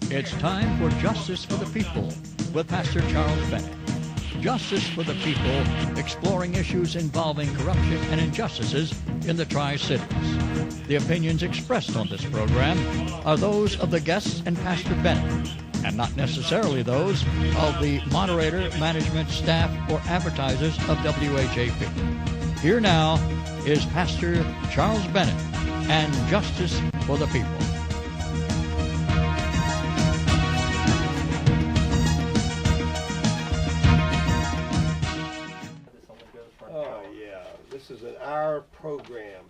It's time for Justice for the People with Pastor Charles Bennett. Justice for the People, exploring issues involving corruption and injustices in the Tri-Cities. The opinions expressed on this program are those of the guests and Pastor Bennett, and not necessarily those of the moderator, management, staff, or advertisers of WHAP. Here now is Pastor Charles Bennett and Justice for the People. Oh yeah, this is an hour program.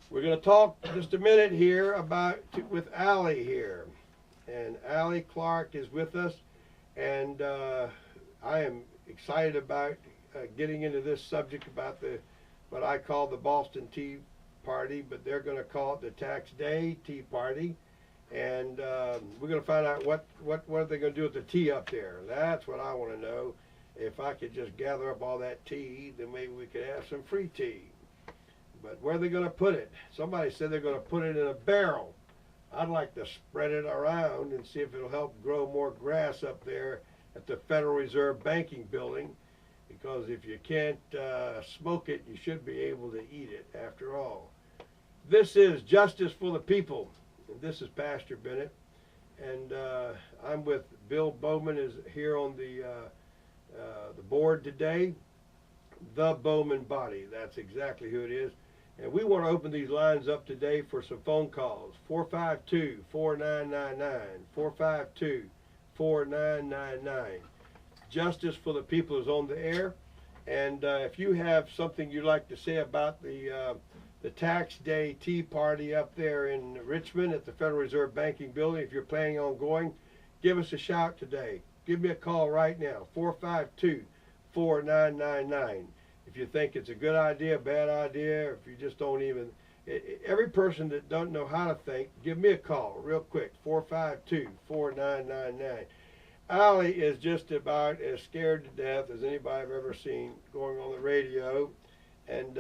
We're going to talk just a minute here about with Allie here, and Allie Clark is with us, and I am excited about getting into this subject about what I call the Boston Tea Party, but they're going to call it the Tax Day Tea Party, and we're going to find out what are they going to do with the tea up there. That's what I want to know. If I could just gather up all that tea, then maybe we could have some free tea. But where are they going to put it? Somebody said they're going to put it in a barrel. I'd like to spread it around and see if it'll help grow more grass up there at the Federal Reserve Banking Building, because if you can't smoke it, you should be able to eat it after all. This is Justice for the People, and this is Pastor Bennett, and I'm with Bill Bowman is here on the board today, the Bowman Body. That's exactly who it is. And we want to open these lines up today for some phone calls. 452-4999, 452-4999. Justice for the People is on the air. And if you have something you'd like to say about the Tax Day Tea Party up there in Richmond at the Federal Reserve Banking Building, if you're planning on going, give us a shout today. Give me a call right now, 452-4999. If you think it's a good idea, bad idea, or if you just don't even, every person that don't know how to think, give me a call real quick, 452-4999. Allie is just about as scared to death as anybody I've ever seen going on the radio, and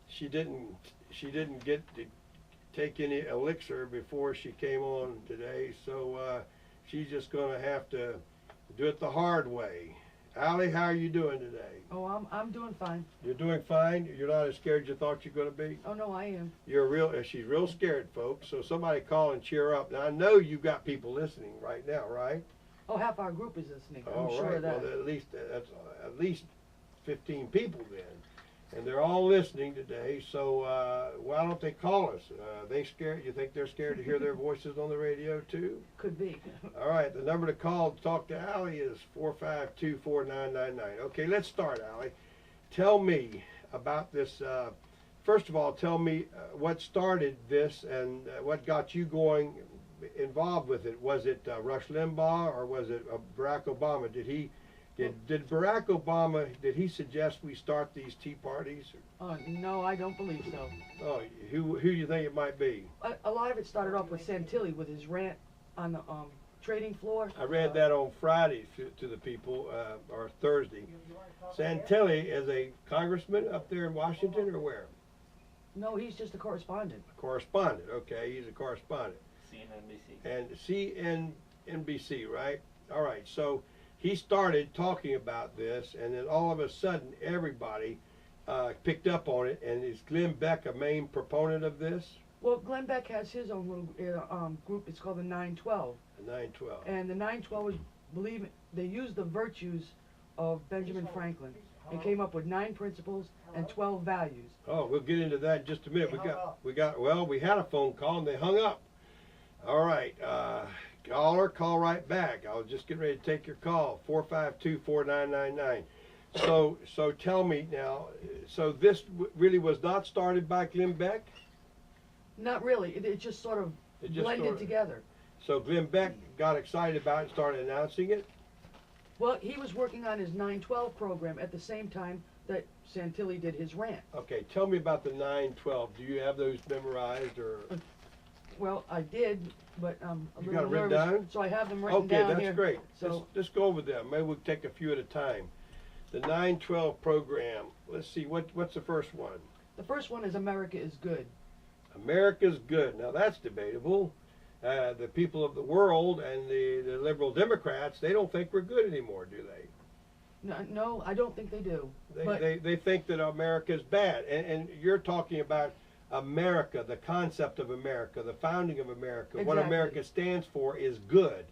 she didn't get to take any elixir before she came on today, so she's just going to have to do it the hard way. Allie, how are you doing today? Oh, I'm doing fine. You're doing fine? You're not as scared as you thought you're going to be? Oh, no, I am. She's real scared, folks, so somebody call and cheer up. Now, I know you've got people listening right now, right? Oh, half our group is listening. I'm All sure right. of that. Well, that's at least 15 people then. And they're all listening today, so why don't they call us? They scared? You think they're scared to hear their voices on the radio too? Could be. All right, the number to call to talk to Allie is 452-4999. Okay, let's start, Allie. Tell me about this. First of all, tell me what started this and what got you involved with it. Was it Rush Limbaugh or was it Barack Obama? Did Barack Obama, did he suggest we start these tea parties? No, I don't believe so. Oh, who do you think it might be? A lot of it started off with Santilli with his rant on the trading floor. I read that on Friday to the people, or Thursday. Santilli is a congressman up there in Washington or where? No, he's just a correspondent. A correspondent, okay, he's a correspondent. CNNBC. And CNNBC, right? All right, so he started talking about this, and then all of a sudden, everybody picked up on it. And is Glenn Beck a main proponent of this? Well, Glenn Beck has his own little group. It's called the 912. The 912. And the 912 was, they used the virtues of Benjamin Franklin and came up with 9 principles and 12 values. Oh, we'll get into that in just a minute. We had a phone call and they hung up. All right. Caller, call right back. I was just getting ready to take your call, 452-4999. So tell me now, so this really was not started by Glenn Beck? Not really. It just sort of blended together. So Glenn Beck got excited about it and started announcing it? Well, he was working on his 912 program at the same time that Santilli did his rant. Okay, tell me about the 912. Do you have those memorized or? Well, I did, but I'm a You little got it written nervous, down? so I have them written Okay, down that's here. great. So Let's go over them. Maybe we'll take a few at a time. The 912 program. Let's see, what's the first one? the first one is America is good. America's good. Now that's debatable. the people of the world and the liberal Democrats, they don't think we're good anymore, do they? No, I don't think they do. They think that America's bad. And you're talking about America, the concept of America, the founding of America. Exactly. What America stands for is good.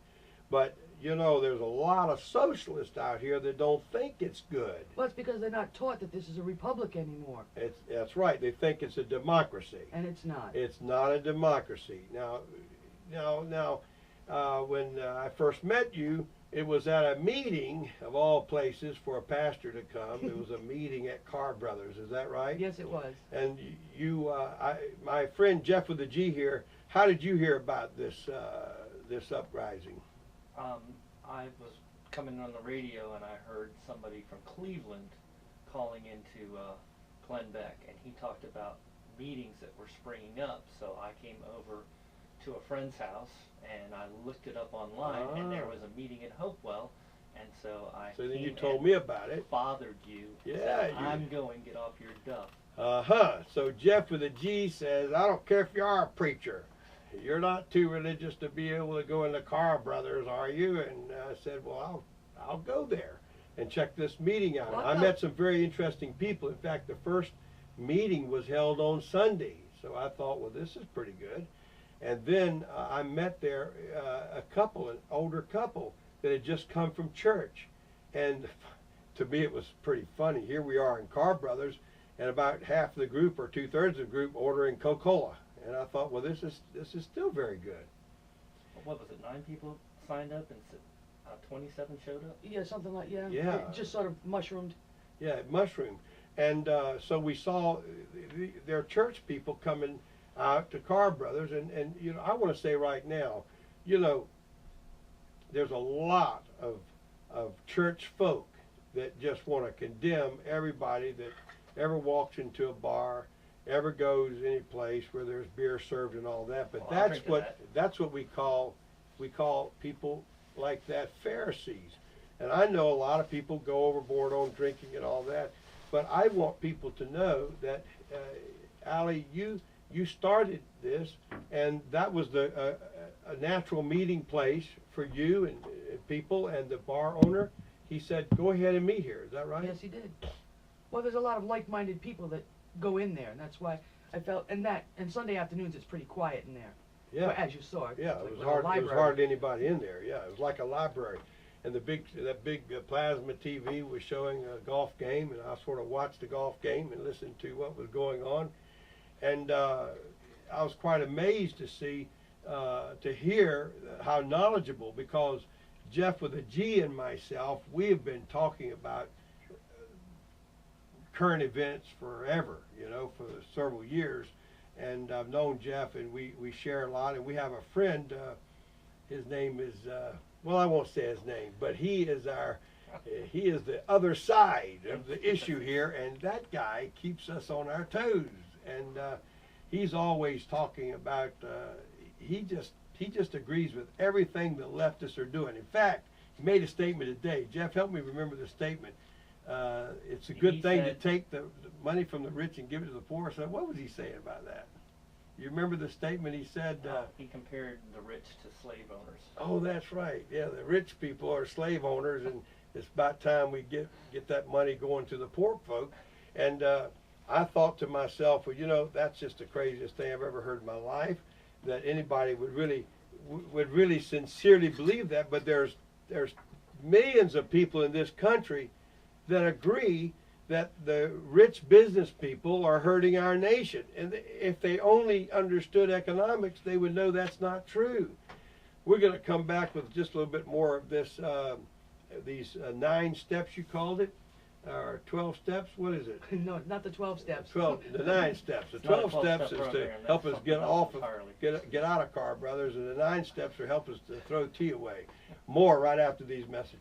But, you know, there's a lot of socialists out here that don't think it's good. Well, it's because they're not taught that this is a republic anymore. That's right. They think it's a democracy. And it's not. It's not a democracy. Now, when I first met you, it was at a meeting, of all places, for a pastor to come. It was a meeting at Carr Brothers. Is that right? Yes, it was. And you, my friend Jeff with the G here, how did you hear about this this uprising? I was coming on the radio and I heard somebody from Cleveland calling into Glenn Beck, and he talked about meetings that were springing up. So I came over to a friend's house and I looked it up online, and there was a meeting at Hopewell, and so I So then you told me about it. Bothered you. Yeah. Said, I'm going, get off your duff. So Jeff with a G says, I don't care if you are a preacher. You're not too religious to be able to go in the Carr Brothers, are you? And I said, well, I'll go there and check this meeting out. Well, I met some very interesting people. In fact, the first meeting was held on Sunday. So I thought, well, this is pretty good. And then I met there a couple, an older couple that had just come from church. And to me, it was pretty funny. Here we are in Carr Brothers, and about half the group or 2/3 of the group ordering Coca-Cola. And I thought, well, this is still very good. What was it? 9 people signed up and 27 showed up. Yeah, something like Yeah. It just sort of mushroomed. Yeah, it mushroomed. And so we saw their church people coming out to Carr Brothers, and you know, I want to say right now, you know, there's a lot of church folk that just want to condemn everybody that ever walks into a bar, ever goes any place where there's beer served and all that. But Well, that's what we call people like that Pharisees. And I know a lot of people go overboard on drinking and all that, but I want people to know that Allie, you started this, and that was a natural meeting place for you and people, and the bar owner, he said, go ahead and meet here. Is that right? Yes, he did. Well, there's a lot of like-minded people that go in there, and that's why I felt, and Sunday afternoons it's pretty quiet in there. Yeah. Well, as you saw. Yeah, It's it was like hard. a It was library. hardly anybody in there. Yeah, it was like a library, and that big plasma TV was showing a golf game, and I sort of watched the golf game and listened to what was going on, and I was quite amazed to see, to hear how knowledgeable, because Jeff with a G and myself, we have been talking about current events forever, you know, for several years. And I've known Jeff, and we share a lot, and we have a friend, his name is, well, I won't say his name, but he is the other side of the issue here, and that guy keeps us on our toes. And he's always talking about, he just agrees with everything the leftists are doing. In fact, he made a statement today. Jeff, help me remember the statement. It's a good thing to take the money from the rich and give it to the poor. So what was he saying about that? You remember the statement he said? He compared the rich to slave owners. Oh, that's right. Yeah, the rich people are slave owners, and it's about time we get that money going to the poor folk. And I thought to myself, well, you know, that's just the craziest thing I've ever heard in my life, that anybody would really sincerely believe that. But there's millions of people in this country that agree that the rich business people are hurting our nation. And if they only understood economics, they would know that's not true. We're going to come back with just a little bit more of this, these 9 steps you called it, or 12 steps, what is it? No, not the 12 steps. The 9 steps. The It's not a 12 steps is to program. help That's us get something off of, else entirely. get out of Carr Brothers, and the 9 steps are help us to throw tea away. More right after these messages.